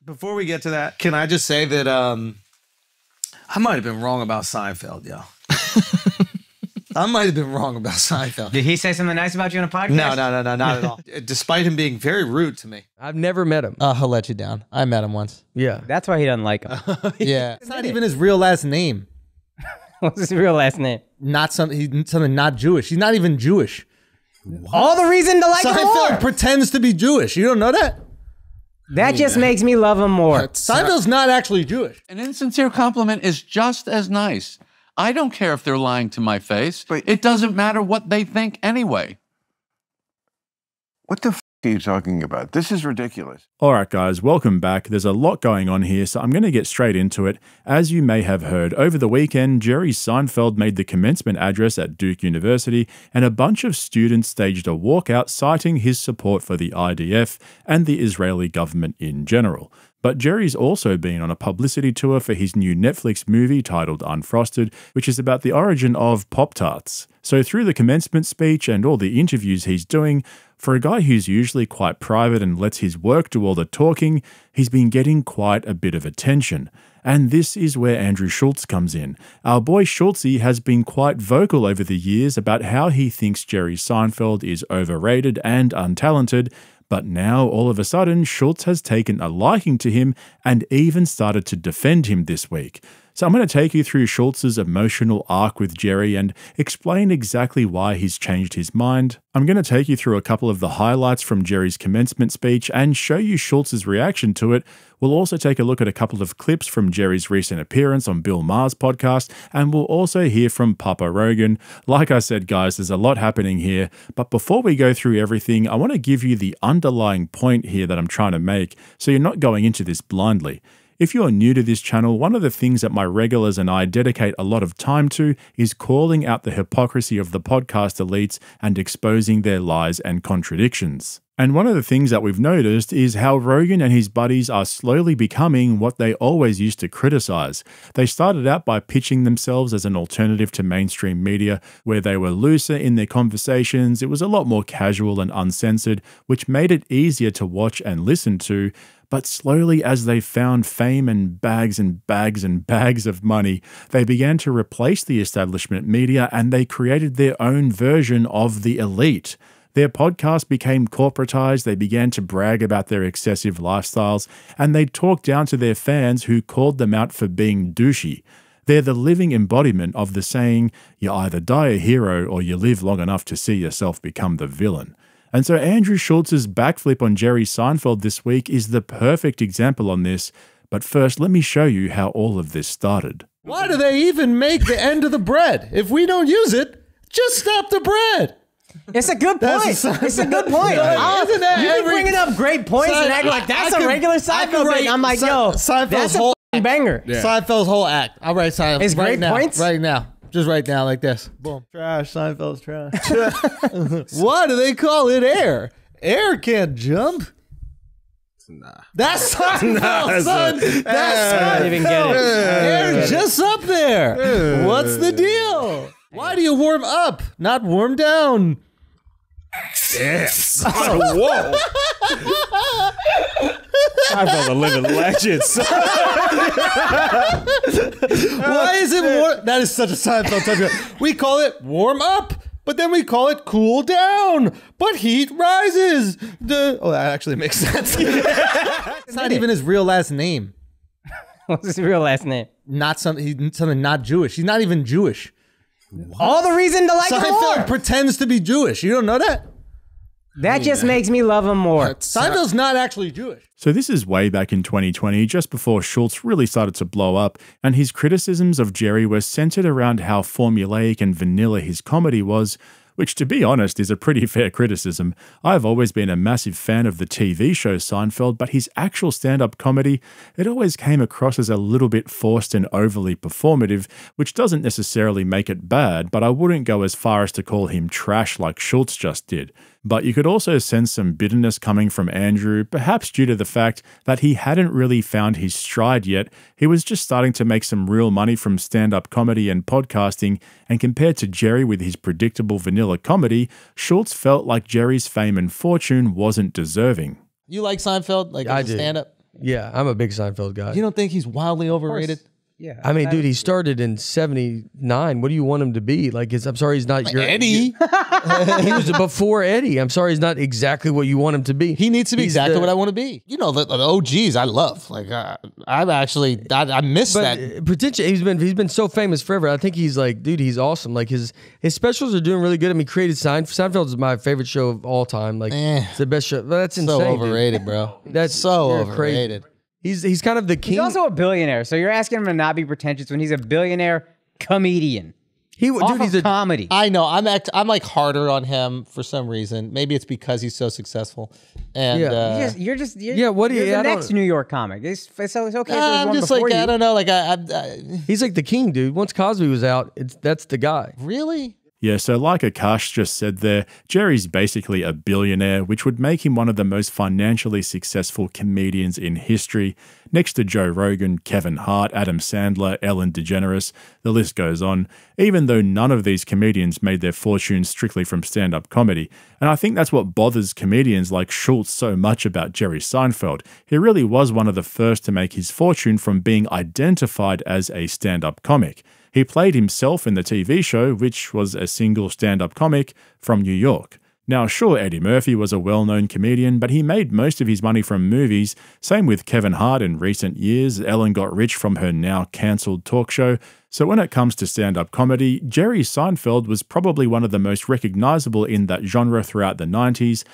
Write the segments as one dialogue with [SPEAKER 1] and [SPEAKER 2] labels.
[SPEAKER 1] Before we get to that, can I just say that I might have been wrong about Seinfeld, yo. I might have been wrong about Seinfeld.
[SPEAKER 2] Did he say something nice about you on a podcast?
[SPEAKER 1] No, not at all. Despite him being very rude to me.
[SPEAKER 3] I've never met him.
[SPEAKER 4] He'll let you down. I met him once.
[SPEAKER 3] Yeah.
[SPEAKER 2] That's why he doesn't like him.
[SPEAKER 4] Yeah. It's not even his real last name.
[SPEAKER 2] What's his real last name?
[SPEAKER 4] He's something not Jewish. He's not even Jewish.
[SPEAKER 2] What? All the reason to like him more.
[SPEAKER 4] Seinfeld pretends to be Jewish. You don't know that?
[SPEAKER 2] That just makes me love him more.
[SPEAKER 4] Seinfeld's not actually Jewish.
[SPEAKER 5] An insincere compliment is just as nice. I don't care if they're lying to my face. It doesn't matter what they think anyway.
[SPEAKER 6] What the f are you talking about? This is ridiculous.
[SPEAKER 7] All right, guys, welcome back. There's a lot going on here, so I'm going to get straight into it. As you may have heard, over the weekend, Jerry Seinfeld made the commencement address at Duke University, and a bunch of students staged a walkout citing his support for the IDF and the Israeli government in general. But Jerry's also been on a publicity tour for his new Netflix movie titled Unfrosted, which is about the origin of Pop-Tarts. So through the commencement speech and all the interviews he's doing, for a guy who's usually quite private and lets his work do all the talking, he's been getting quite a bit of attention. And this is where Andrew Schulz comes in. Our boy Schulzy has been quite vocal over the years about how he thinks Jerry Seinfeld is overrated and untalented, but now, all of a sudden, Schulz has taken a liking to him and even started to defend him this week. So I'm going to take you through Schulz's emotional arc with Jerry and explain exactly why he's changed his mind. I'm going to take you through a couple of the highlights from Jerry's commencement speech and show you Schulz's reaction to it. We'll also take a look at a couple of clips from Jerry's recent appearance on Bill Maher's podcast, and we'll also hear from Papa Rogan. Like I said, guys, there's a lot happening here, but before we go through everything, I want to give you the underlying point here that I'm trying to make, so you're not going into this blindly. If you're new to this channel, one of the things that my regulars and I dedicate a lot of time to is calling out the hypocrisy of the podcast elites and exposing their lies and contradictions. And one of the things that we've noticed is how Rogan and his buddies are slowly becoming what they always used to criticize. They started out by pitching themselves as an alternative to mainstream media, where they were looser in their conversations. It was a lot more casual and uncensored, which made it easier to watch and listen to. But slowly, as they found fame and bags and bags and bags of money, they began to replace the establishment media and they created their own version of the elite. Their podcast became corporatized, they began to brag about their excessive lifestyles, and they talked down to their fans who called them out for being douchey. They're the living embodiment of the saying, you either die a hero or you live long enough to see yourself become the villain. And so Andrew Schulz's backflip on Jerry Seinfeld this week is the perfect example on this. But first, let me show you how all of this started.
[SPEAKER 4] Why do they even make the end of the bread? If we don't use it, just stop the bread.
[SPEAKER 2] It's a good point. It's a good point. You've been bringing up great points and acting like that's a regular Seinfeld bit. I'm like, yo, that's a banger.
[SPEAKER 4] Yeah. Seinfeld's whole act. I'll write Seinfeld.
[SPEAKER 2] It's great points?
[SPEAKER 4] Right now. Just right now, like this. Boom.
[SPEAKER 1] Trash. Seinfeld's trash. Why do they call it air? Air can't jump.
[SPEAKER 4] Nah.
[SPEAKER 1] That's Seinfeld, son. That's
[SPEAKER 2] I don't even get it.
[SPEAKER 1] Air's just up there. What's the deal? Why do you warm up, not warm down?
[SPEAKER 7] Yes. Oh, whoa. Seinfeld a living legend.
[SPEAKER 1] Why is it warm? That is such a Seinfeld type. We call it warm up, but then we call it cool down. But heat rises. Oh, that actually makes sense. It's not even his real last name.
[SPEAKER 2] What's his real last name?
[SPEAKER 4] He's something not Jewish. He's not even Jewish.
[SPEAKER 2] What? All the reason to like him more.
[SPEAKER 4] Seinfeld pretends to be Jewish. You don't know that?
[SPEAKER 2] That just makes me love him more.
[SPEAKER 4] Seinfeld's not actually Jewish.
[SPEAKER 7] So this is way back in 2020, just before Schulz really started to blow up, and his criticisms of Jerry were centered around how formulaic and vanilla his comedy was, which, to be honest, is a pretty fair criticism. I've always been a massive fan of the TV show Seinfeld, but his actual stand-up comedy, it always came across as a little bit forced and overly performative, which doesn't necessarily make it bad, but I wouldn't go as far as to call him trash like Schulz just did. But you could also sense some bitterness coming from Andrew, perhaps due to the fact that he hadn't really found his stride yet. He was just starting to make some real money from stand-up comedy and podcasting, and compared to Jerry with his predictable vanilla comedy, Schulz felt like Jerry's fame and fortune wasn't deserving.
[SPEAKER 4] You like Seinfeld? Like as a stand-up?
[SPEAKER 2] Yeah, I'm a big Seinfeld guy.
[SPEAKER 1] You don't think he's wildly overrated?
[SPEAKER 3] Yeah.
[SPEAKER 2] I mean, dude, he started in '79. What do you want him to be? Like, I'm sorry, he's not your
[SPEAKER 1] Eddie.
[SPEAKER 2] He was before Eddie. I'm sorry, he's not exactly what you want him to be.
[SPEAKER 1] He needs to be exactly what I want to be. You know, the OGs I love. Like, I miss that.
[SPEAKER 2] Potentially, he's been so famous forever. I think he's like, dude, he's awesome. Like his specials are doing really good. I mean, created Seinfeld is my favorite show of all time. Like, it's the best show. That's insane.
[SPEAKER 1] So overrated,
[SPEAKER 2] dude.
[SPEAKER 1] bro.
[SPEAKER 2] That's
[SPEAKER 1] so overrated.
[SPEAKER 2] Crazy. He's kind of the king.
[SPEAKER 3] He's also a billionaire, so you're asking him to not be pretentious when he's a billionaire comedian. He's a comedy.
[SPEAKER 1] I know. I'm like harder on him for some reason. Maybe it's because he's so successful. And
[SPEAKER 3] you're the next New York comic. It's okay.
[SPEAKER 1] I'm just like, I don't know. Like
[SPEAKER 2] he's like the king, dude. Once Cosby was out, that's the guy.
[SPEAKER 1] Really?
[SPEAKER 7] Yeah, so like Akash just said there, Jerry's basically a billionaire, which would make him one of the most financially successful comedians in history, next to Joe Rogan, Kevin Hart, Adam Sandler, Ellen DeGeneres, the list goes on, even though none of these comedians made their fortunes strictly from stand-up comedy. And I think that's what bothers comedians like Schulz so much about Jerry Seinfeld. He really was one of the first to make his fortune from being identified as a stand-up comic. He played himself in the TV show, which was a single stand-up comic from New York. Now, sure, Eddie Murphy was a well-known comedian, but he made most of his money from movies. Same with Kevin Hart in recent years. Ellen got rich from her now cancelled talk show. So when it comes to stand-up comedy, Jerry Seinfeld was probably one of the most recognizable in that genre throughout the 90s.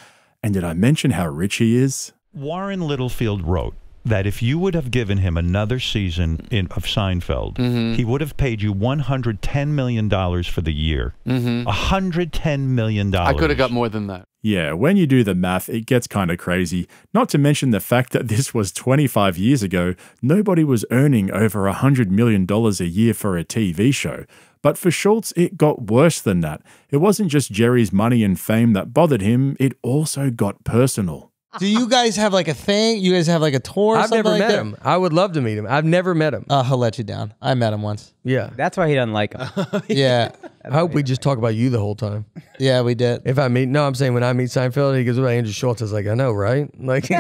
[SPEAKER 7] And did I mention how rich he is?
[SPEAKER 8] Warren Littlefield wrote that if you would have given him another season of Seinfeld, he would have paid you $110 million for the year. $110 million.
[SPEAKER 5] I could have got more than that.
[SPEAKER 7] Yeah, when you do the math, it gets kind of crazy. Not to mention the fact that this was 25 years ago, nobody was earning over $100 million a year for a TV show. But for Schulz, it got worse than that. It wasn't just Jerry's money and fame that bothered him, it also got personal.
[SPEAKER 1] Do you guys have like a thing? You guys have like a tour?
[SPEAKER 2] I've never met him. I would love to meet him. I've never met him.
[SPEAKER 1] He'll let you down. I met him once.
[SPEAKER 2] Yeah.
[SPEAKER 3] That's why he doesn't like him.
[SPEAKER 1] Yeah.
[SPEAKER 2] I hope we just talk about you the whole time.
[SPEAKER 1] Yeah, we did.
[SPEAKER 2] If I meet, no, I'm saying when I meet Seinfeld, he goes, what about Andrew Schulz? I was like, I know, right? Like,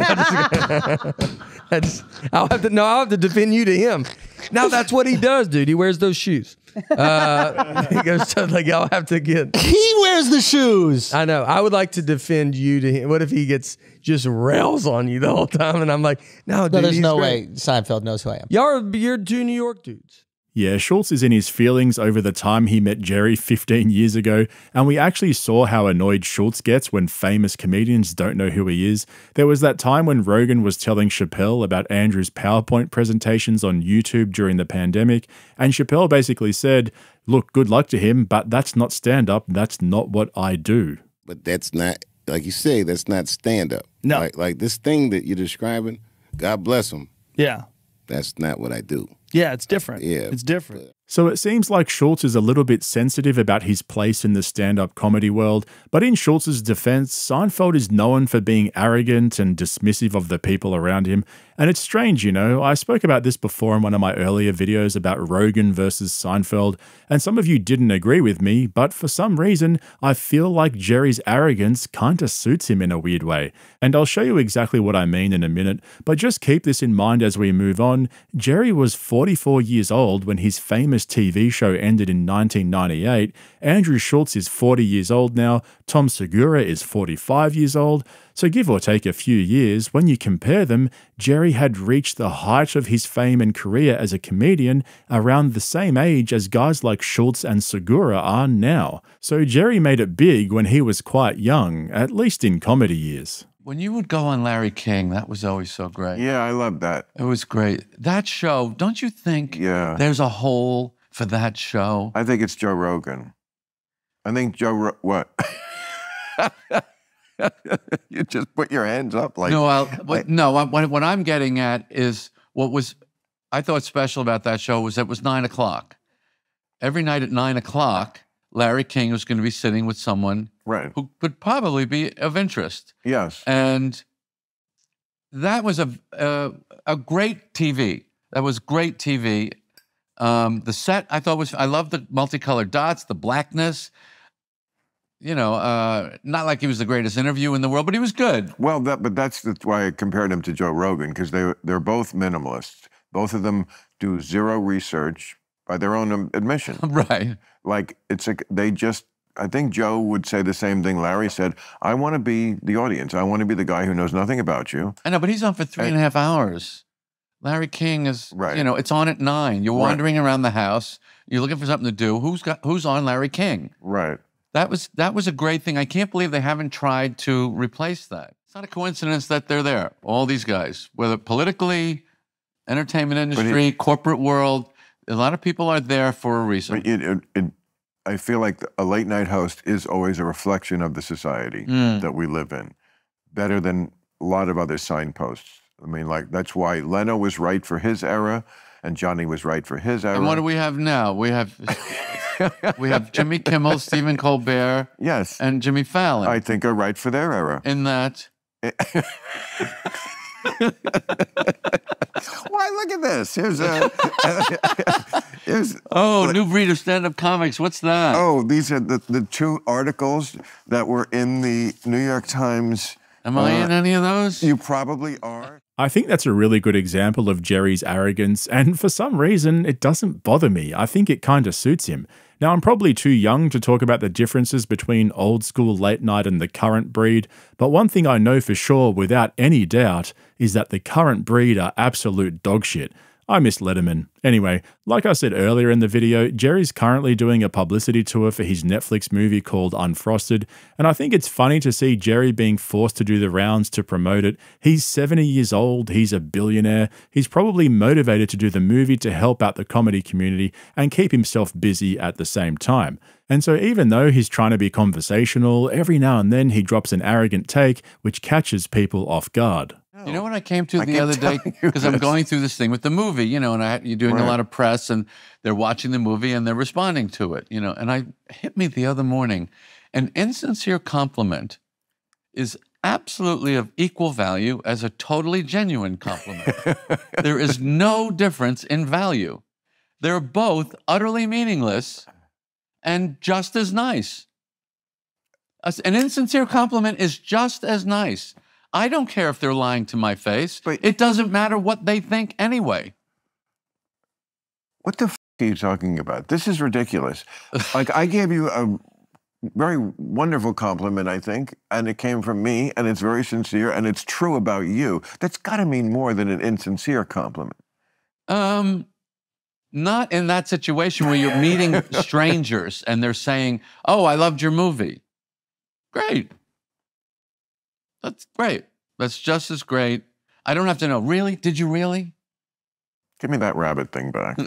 [SPEAKER 2] I'll have to defend you to him. Now that's what he does, dude. He wears those shoes. He goes, so like, I'll have to get.
[SPEAKER 1] He wears the shoes.
[SPEAKER 2] I know. I would like to defend you to him. What if he gets just rails on you the whole time? And I'm like, no, dude,
[SPEAKER 1] there's no
[SPEAKER 2] great.
[SPEAKER 1] way Seinfeld knows who I am.
[SPEAKER 2] You're two New York dudes.
[SPEAKER 7] Yeah, Schulz is in his feelings over the time he met Jerry 15 years ago, and we actually saw how annoyed Schulz gets when famous comedians don't know who he is. There was that time when Rogan was telling Chappelle about Andrew's PowerPoint presentations on YouTube during the pandemic, and Chappelle basically said, look, good luck to him, but that's not stand-up, that's not what I do.
[SPEAKER 9] But that's not, like you say, that's not stand-up.
[SPEAKER 10] No.
[SPEAKER 9] Like this thing that you're describing, God bless him.
[SPEAKER 10] Yeah.
[SPEAKER 9] That's not what I do.
[SPEAKER 10] Yeah, it's different.
[SPEAKER 9] Yeah.
[SPEAKER 10] It's different.
[SPEAKER 7] So it seems like Schulz is a little bit sensitive about his place in the stand-up comedy world, but in Schulz's defense, Seinfeld is known for being arrogant and dismissive of the people around him, and it's strange, you know. I spoke about this before in one of my earlier videos about Rogan versus Seinfeld, and some of you didn't agree with me, but for some reason, I feel like Jerry's arrogance kinda suits him in a weird way. And I'll show you exactly what I mean in a minute, but just keep this in mind as we move on. Jerry was 44 years old when his famous TV show ended in 1998. Andrew Schulz is 40 years old now. Tom Segura is 45 years old. So give or take a few years, when you compare them, Jerry had reached the height of his fame and career as a comedian around the same age as guys like Schulz and Segura are now. So Jerry made it big when he was quite young, at least in comedy years.
[SPEAKER 5] When you would go on Larry King, that was always so great.
[SPEAKER 6] Yeah, I love that.
[SPEAKER 5] It was great. That show, don't you think there's a hole for that show?
[SPEAKER 6] I think it's Joe Rogan. I think what? You just put your hands up like...
[SPEAKER 5] No, what I'm getting at is what was, I thought special about that show was that it was 9 o'clock. Every night at 9 o'clock, Larry King was going to be sitting with someone who could probably be of interest.
[SPEAKER 6] Yes.
[SPEAKER 5] And that was a great TV. That was great TV. The set, I thought I loved the multicolored dots, the blackness. you know, not like he was the greatest interview in the world, but he was good.
[SPEAKER 6] Well, but that's why I compared him to Joe Rogan, because they're both minimalists. Both of them do zero research by their own admission.
[SPEAKER 5] Right.
[SPEAKER 6] Like, I think Joe would say the same thing Larry said. I want to be the audience. I want to be the guy who knows nothing about you.
[SPEAKER 5] I know, but he's on for 3.5 hours. Larry King is, you know, it's on at 9. You're wandering around the house. You're looking for something to do. Who's on Larry King?
[SPEAKER 6] Right.
[SPEAKER 5] That was a great thing. I can't believe they haven't tried to replace that. It's not a coincidence that they're there. All these guys, whether politically, entertainment industry, corporate world, a lot of people are there for a reason.
[SPEAKER 6] But I feel like a late night host is always a reflection of the society that we live in, better than a lot of other signposts. I mean, like, that's why Leno was right for his era, and Johnny was right for his era.
[SPEAKER 5] And what do we have now? We have Jimmy Kimmel, Stephen Colbert, and Jimmy Fallon.
[SPEAKER 6] I think are right for their era.
[SPEAKER 5] In that.
[SPEAKER 6] Why, look at this. Here's
[SPEAKER 5] new breed of stand-up comics. What's that?
[SPEAKER 6] Oh, these are the 2 articles that were in the New York Times.
[SPEAKER 5] Am I in any of those?
[SPEAKER 6] You probably are.
[SPEAKER 7] I think that's a really good example of Jerry's arrogance, and for some reason, it doesn't bother me. I think it kind of suits him. Now, I'm probably too young to talk about the differences between old school late night and the current breed, but one thing I know for sure without any doubt is that the current breed are absolute dogshit. I miss Letterman. Anyway, like I said earlier in the video, Jerry's currently doing a publicity tour for his Netflix movie called Unfrosted, and I think it's funny to see Jerry being forced to do the rounds to promote it. He's 70 years old, he's a billionaire, he's probably motivated to do the movie to help out the comedy community and keep himself busy at the same time. And so even though he's trying to be conversational, every now and then he drops an arrogant take which catches people off guard.
[SPEAKER 5] You know what I came to the other day? Because I'm going through this thing with the movie, you know, and you're doing a lot of press, and they're watching the movie and they're responding to it, you know. And it hit me the other morning. An insincere compliment is absolutely of equal value as a totally genuine compliment. There is no difference in value. They're both utterly meaningless and just as nice. An insincere compliment is just as nice. I don't care if they're lying to my face. But it doesn't matter what they think anyway.
[SPEAKER 6] What the f are you talking about? This is ridiculous. Like, I gave you a very wonderful compliment, I think, and it came from me, and it's very sincere, and it's true about you. That's got to mean more than an insincere compliment.
[SPEAKER 5] Not in that situation where you're meeting strangers and they're saying, "Oh, I loved your movie." Great. That's great. That's just as great. I don't have to know. Really? Did you really?
[SPEAKER 6] Give me that rabbit thing back.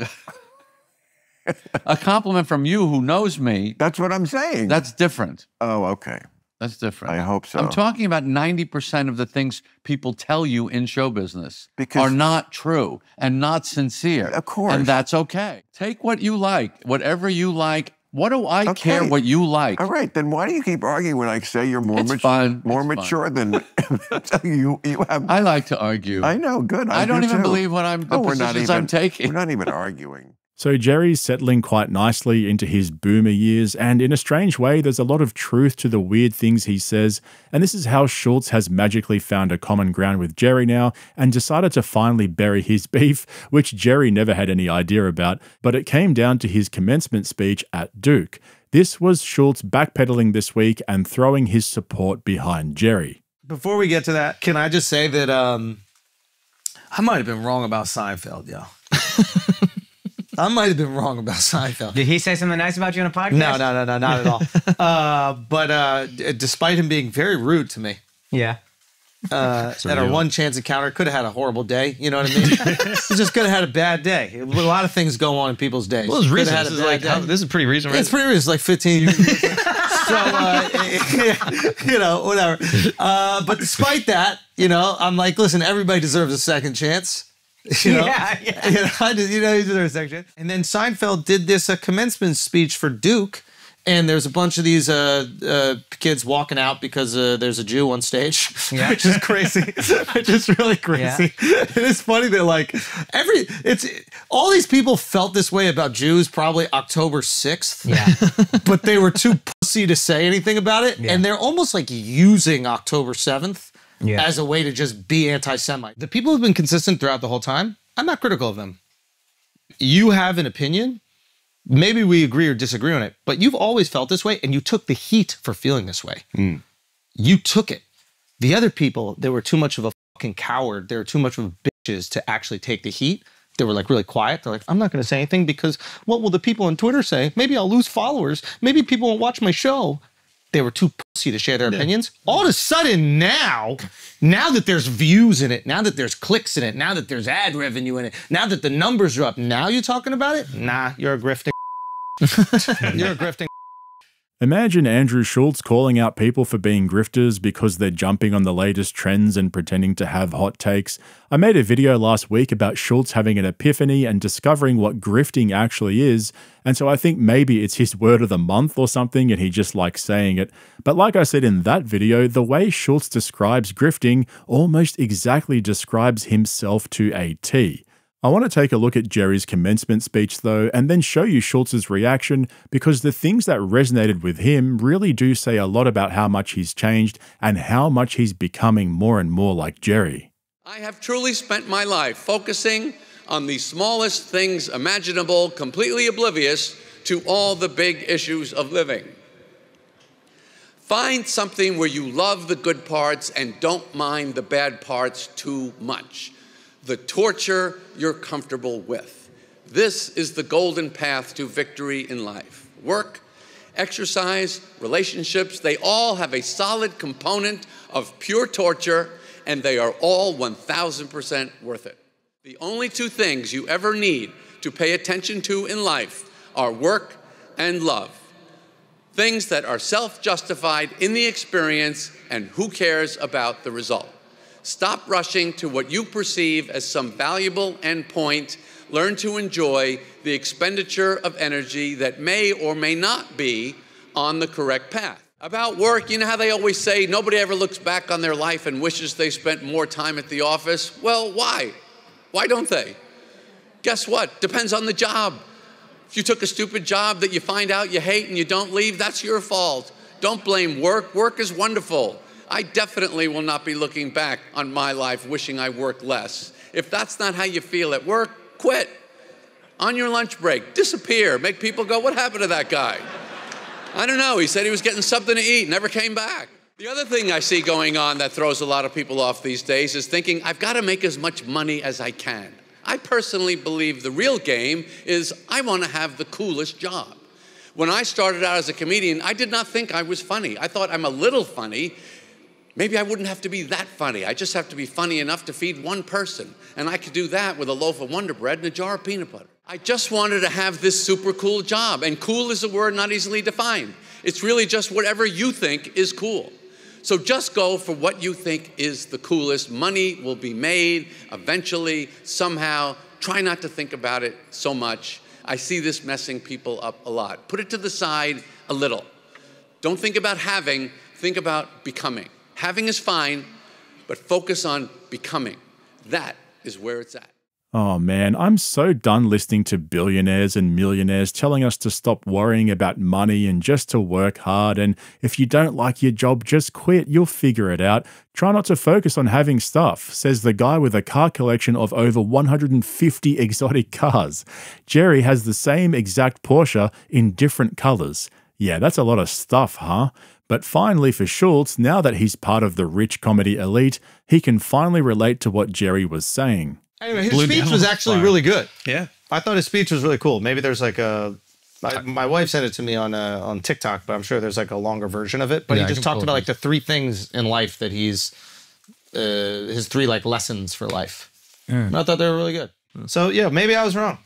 [SPEAKER 5] A compliment from you who knows me.
[SPEAKER 6] That's what I'm saying.
[SPEAKER 5] That's different.
[SPEAKER 6] Oh, okay.
[SPEAKER 5] That's different.
[SPEAKER 6] I hope so.
[SPEAKER 5] I'm talking about 90% of the things people tell you in show business are not true and not sincere.
[SPEAKER 6] Of course.
[SPEAKER 5] And that's okay. Take what you like, whatever you like. What do I care what you like?
[SPEAKER 6] All right, then why do you keep arguing when I say you're more mature than you have?
[SPEAKER 5] I like to argue.
[SPEAKER 6] I know, good.
[SPEAKER 5] I don't even believe what I'm taking.
[SPEAKER 6] We're not even arguing.
[SPEAKER 7] So Jerry's settling quite nicely into his boomer years, and in a strange way, there's a lot of truth to the weird things he says, and this is how Schulz has magically found a common ground with Jerry now and decided to finally bury his beef, which Jerry never had any idea about, but it came down to his commencement speech at Duke. This was Schulz backpedaling this week and throwing his support behind Jerry.
[SPEAKER 1] Before we get to that, can I just say that I might have been wrong about Seinfeld, yo. I might have been wrong about Seinfeld.
[SPEAKER 3] Did he say something nice about you on a podcast?
[SPEAKER 1] No, not at all. But despite him being very rude to me, at our one chance encounter, could have had a horrible day. You know what I mean? He just could have had a bad day. A lot of things go on in people's days.
[SPEAKER 2] Well, it's recent. This is pretty recent, right?
[SPEAKER 1] It's pretty recent. It's like 15 years. So, you know, whatever. But despite that, you know, I'm like, listen, everybody deserves a second chance. You know? You know, he deserves a second chance. And then Seinfeld did this commencement speech for Duke, and there's a bunch of these kids walking out because there's a Jew on stage, which is crazy, which is really crazy. It is funny that like all these people felt this way about Jews probably October 6th.
[SPEAKER 3] Yeah.
[SPEAKER 1] But they were too pussy to say anything about it. Yeah. And they're almost like using October 7th as a way to just be anti-Semite. The people who've been consistent throughout the whole time, I'm not critical of them. You have an opinion. Maybe we agree or disagree on it, but you've always felt this way, and you took the heat for feeling this way. You took it. The other people, they were too much of a fucking coward. They were too much of bitches to actually take the heat. They were like really quiet. They're like, I'm not going to say anything because what will the people on Twitter say? Maybe I'll lose followers. Maybe people won't watch my show. They were too pussy to share their opinions. All of a sudden now that there's views in it, now that there's clicks in it, now that there's ad revenue in it, now that the numbers are up, now you're talking about it? Nah, you're a grifting. You're a grifting.
[SPEAKER 7] Imagine Andrew Schulz calling out people for being grifters because they're jumping on the latest trends and pretending to have hot takes. I made a video last week about Schulz having an epiphany and discovering what grifting actually is, and so I think maybe it's his word of the month or something and he just likes saying it. But like I said in that video, the way Schulz describes grifting almost exactly describes himself to a T. I want to take a look at Jerry's commencement speech though, and then show you Schulz's reaction, because the things that resonated with him really do say a lot about how much he's changed and how much he's becoming more and more like Jerry.
[SPEAKER 10] I have truly spent my life focusing on the smallest things imaginable, completely oblivious to all the big issues of living. Find something where you love the good parts and don't mind the bad parts too much. The torture you're comfortable with. This is the golden path to victory in life. Work, exercise, relationships, they all have a solid component of pure torture, and they are all 1000% worth it. The only two things you ever need to pay attention to in life are work and love. Things that are self-justified in the experience, and who cares about the result? Stop rushing to what you perceive as some valuable endpoint. Learn to enjoy the expenditure of energy that may or may not be on the correct path. About work, you know how they always say nobody ever looks back on their life and wishes they spent more time at the office? Well, why? Why don't they? Guess what? Depends on the job. If you took a stupid job that you find out you hate and you don't leave, that's your fault. Don't blame work. Work is wonderful. I definitely will not be looking back on my life wishing I worked less. If that's not how you feel at work, quit. On your lunch break, disappear. Make people go, what happened to that guy? I don't know. He said he was getting something to eat, never came back. The other thing I see going on that throws a lot of people off these days is thinking, I've got to make as much money as I can. I personally believe the real game is I want to have the coolest job. When I started out as a comedian, I did not think I was funny. I thought I'm a little funny. Maybe I wouldn't have to be that funny. I just have to be funny enough to feed one person. And I could do that with a loaf of Wonder Bread and a jar of peanut butter. I just wanted to have this super cool job. And cool is a word not easily defined. It's really just whatever you think is cool. So just go for what you think is the coolest. Money will be made eventually, somehow. Try not to think about it so much. I see this messing people up a lot. Put it to the side a little. Don't think about having, think about becoming. Having is fine, but focus on becoming. That is where it's at.
[SPEAKER 7] Oh man, I'm so done listening to billionaires and millionaires telling us to stop worrying about money and just to work hard, and if you don't like your job, just quit, you'll figure it out. Try not to focus on having stuff, says the guy with a car collection of over 150 exotic cars. Jerry has the same exact Porsche in different colors. Yeah, that's a lot of stuff, huh? But finally for Schulz, now that he's part of the rich comedy elite, he can finally relate to what Jerry was saying.
[SPEAKER 1] Anyway, his speech was actually really good. Yeah. I thought his speech was really cool. Maybe there's like a... My wife sent it to me on TikTok, but I'm sure there's like a longer version of it. But he just talked about like the 3 things in life that he's... his 3 like lessons for life. And I thought they were really good. So yeah, maybe I was wrong.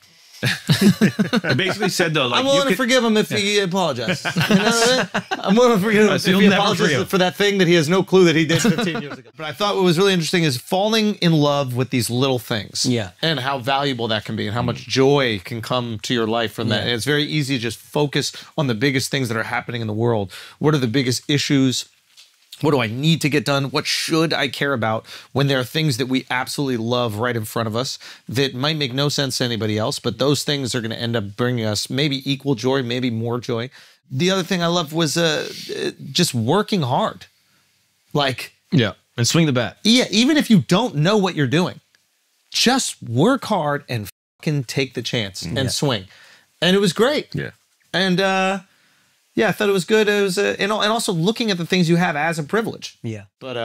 [SPEAKER 11] I basically said though, like,
[SPEAKER 1] I'm willing to forgive him if he apologizes. You know what I mean? I'm willing to forgive him if he apologizes for that thing that he has no clue that he did 15 years ago. But I thought what was really interesting is falling in love with these little things. Yeah. And how valuable that can be and how much joy can come to your life from that. And it's very easy to just focus on the biggest things that are happening in the world. What are the biggest issues?
[SPEAKER 12] What do I need to get done? What should I care about when there are things that we absolutely love right in front of us that might make no sense to anybody else, but those things are going to end up bringing us maybe equal joy, maybe more joy. The other thing I loved was just working hard. Like,
[SPEAKER 11] yeah, and swing the bat.
[SPEAKER 12] Yeah, even if you don't know what you're doing, just work hard and fucking take the chance and swing. And it was great.
[SPEAKER 11] Yeah.
[SPEAKER 12] And yeah, I thought it was good. It was and also looking at the things you have as a privilege.
[SPEAKER 3] Yeah.
[SPEAKER 12] But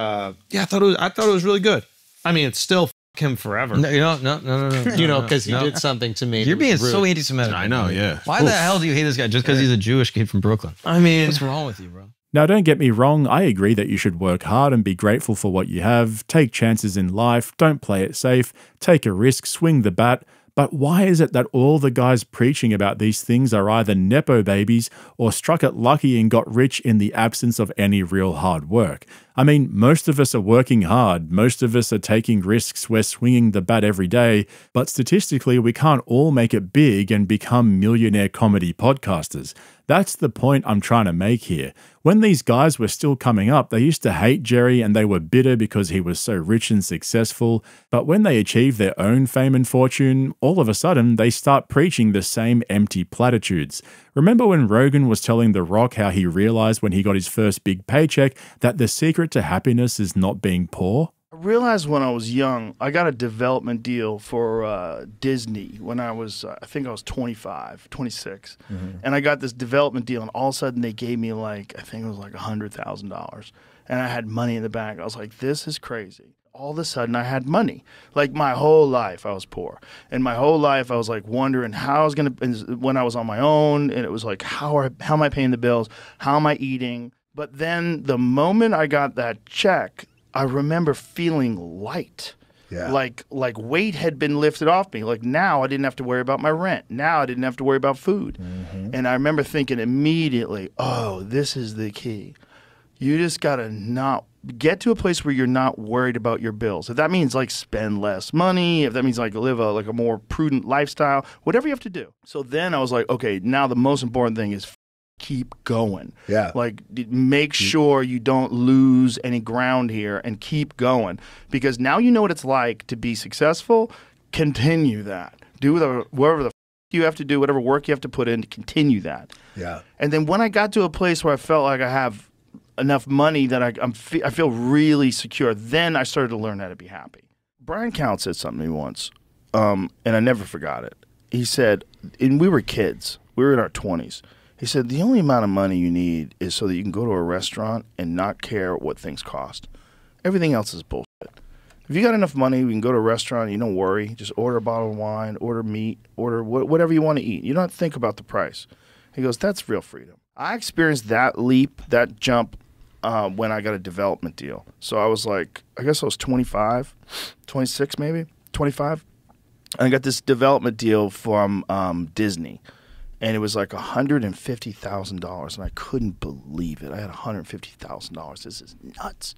[SPEAKER 12] yeah, I thought it was really good. I mean, it's still him forever.
[SPEAKER 2] No, no.
[SPEAKER 12] You know, because he did something to me.
[SPEAKER 2] You're being so anti-Semitic.
[SPEAKER 11] I know, yeah.
[SPEAKER 2] Why the hell do you hate this guy just because he's a Jewish kid from Brooklyn?
[SPEAKER 12] I mean,
[SPEAKER 2] what's wrong with you, bro?
[SPEAKER 7] Now, don't get me wrong, I agree that you should work hard and be grateful for what you have, take chances in life, don't play it safe, take a risk, swing the bat. But why is it that all the guys preaching about these things are either Nepo babies or struck it lucky and got rich in the absence of any real hard work? I mean, most of us are working hard, most of us are taking risks, we're swinging the bat every day, but statistically we can't all make it big and become millionaire comedy podcasters. That's the point I'm trying to make here. When these guys were still coming up, they used to hate Jerry and they were bitter because he was so rich and successful. But when they achieve their own fame and fortune, all of a sudden they start preaching the same empty platitudes. Remember when Rogan was telling The Rock how he realized when he got his first big paycheck that the secret to happiness is not being poor?
[SPEAKER 13] I realized when I was young, I got a development deal for Disney when I was, I think I was 25, 26. And I got this development deal, and all of a sudden they gave me like, I think it was like $100,000. And I had money in the bank. I was like, this is crazy. All of a sudden I had money. Like my whole life I was poor. And my whole life I was like wondering how I was going to, when I was on my own, and it was like, how am I paying the bills? How am I eating? But then the moment I got that check, I remember feeling light. Yeah. Like weight had been lifted off me. Like now I didn't have to worry about my rent. Now I didn't have to worry about food. And I remember thinking immediately, oh, this is the key. You just got to not get to a place where you're not worried about your bills. If that means like spend less money, if that means like live a more prudent lifestyle, whatever you have to do. So then I was like, okay, now the most important thing is keep going. Yeah. Like make sure you don't lose any ground here and keep going, because now you know what it's like to be successful. Continue that. Do whatever the you have to do, whatever work you have to put in to continue that. Yeah. And then when I got to a place where I felt like I have enough money that I feel really secure, then I started to learn how to be happy. Brian Count said something to me once, and I never forgot it. He said, and we were kids. We were in our 20s. He said, the only amount of money you need is so that you can go to a restaurant and not care what things cost. Everything else is bullshit. If you got enough money, we can go to a restaurant, you don't worry. Just order a bottle of wine, order meat, order whatever you want to eat. You don't think about the price. He goes, that's real freedom. I experienced that leap, that jump, when I got a development deal. So I was like, I guess I was 25, 26 maybe, 25. And I got this development deal from Disney. And it was like $150,000, and I couldn't believe it. I had $150,000. This is nuts.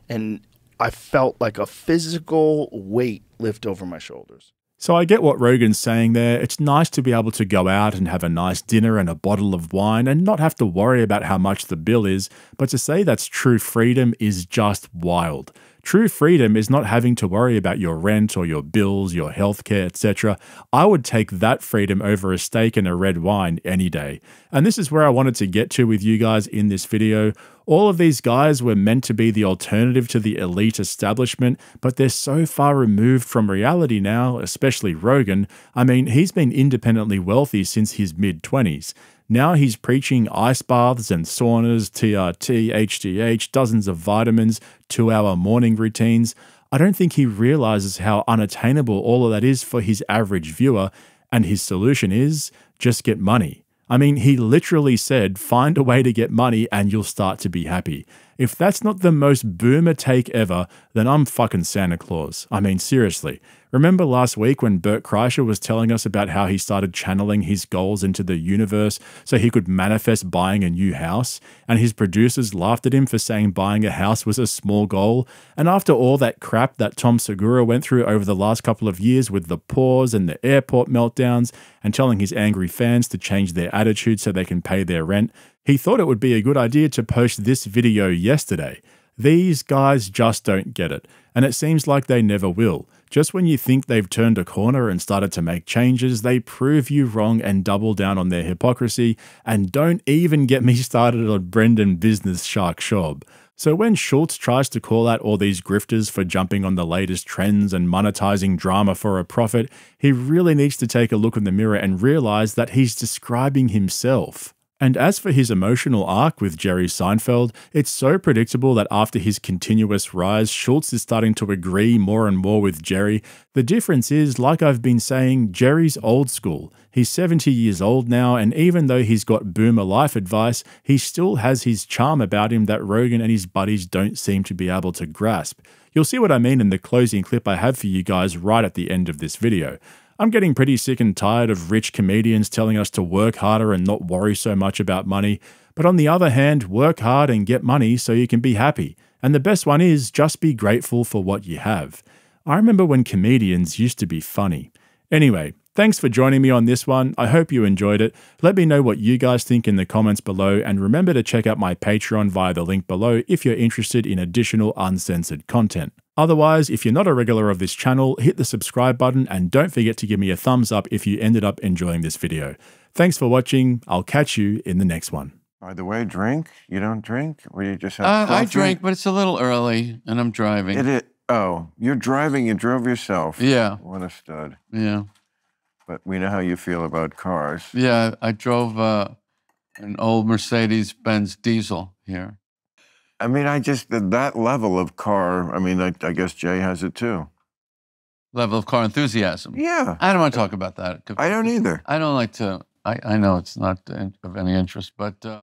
[SPEAKER 13] And I felt like a physical weight lift over my shoulders.
[SPEAKER 7] So I get what Rogan's saying there. It's nice to be able to go out and have a nice dinner and a bottle of wine and not have to worry about how much the bill is, but to say that's true freedom is just wild. True freedom is not having to worry about your rent or your bills, your healthcare, etc. I would take that freedom over a steak and a red wine any day. And this is where I wanted to get to with you guys in this video. All of these guys were meant to be the alternative to the elite establishment, but they're so far removed from reality now, especially Rogan. I mean, he's been independently wealthy since his mid-20s. Now he's preaching ice baths and saunas, TRT, HGH, dozens of vitamins, 2-hour morning routines. I don't think he realizes how unattainable all of that is for his average viewer, and his solution is just get money. I mean, he literally said, find a way to get money and you'll start to be happy. If that's not the most boomer take ever, then I'm fucking Santa Claus. I mean, seriously. Remember last week when Bert Kreischer was telling us about how he started channeling his goals into the universe so he could manifest buying a new house? And his producers laughed at him for saying buying a house was a small goal? And after all that crap that Tom Segura went through over the last couple of years with the pause and the airport meltdowns and telling his angry fans to change their attitude so they can pay their rent, He thought it would be a good idea to post this video yesterday. These guys just don't get it, and it seems like they never will. Just when you think they've turned a corner and started to make changes, they prove you wrong and double down on their hypocrisy, and don't even get me started on Brendan Business Shark Schaub. So when Schulz tries to call out all these grifters for jumping on the latest trends and monetizing drama for a profit, he really needs to take a look in the mirror and realize that he's describing himself. And as for his emotional arc with Jerry Seinfeld, it's so predictable that after his continuous rise, Schulz is starting to agree more and more with Jerry. The difference is, like I've been saying, Jerry's old school. He's 70 years old now, and even though he's got boomer life advice, he still has his charm about him that Rogan and his buddies don't seem to be able to grasp. You'll see what I mean in the closing clip I have for you guys right at the end of this video. I'm getting pretty sick and tired of rich comedians telling us to work harder and not worry so much about money. But on the other hand, work hard and get money so you can be happy. And the best one is just be grateful for what you have. I remember when comedians used to be funny. Anyway, thanks for joining me on this one. I hope you enjoyed it. Let me know what you guys think in the comments below, and remember to check out my Patreon via the link below if you're interested in additional uncensored content. Otherwise, if you're not a regular of this channel, hit the subscribe button and don't forget to give me a thumbs up if you ended up enjoying this video. Thanks for watching. I'll catch you in the next one.
[SPEAKER 6] By the way, drink? You don't drink? Or you just have
[SPEAKER 5] I drink, but it's a little early, and I'm driving.
[SPEAKER 6] Oh, you're driving. You drove yourself.
[SPEAKER 5] Yeah.
[SPEAKER 6] What a stud.
[SPEAKER 5] Yeah.
[SPEAKER 6] But we know how you feel about cars.
[SPEAKER 5] Yeah, I drove an old Mercedes-Benz diesel here.
[SPEAKER 6] I mean, that level of car, I mean, I guess Jay has it too.
[SPEAKER 5] Level of car enthusiasm.
[SPEAKER 6] Yeah.
[SPEAKER 5] I don't want to talk about that.
[SPEAKER 6] I don't either.
[SPEAKER 5] I don't like to, I know it's not of any interest, but...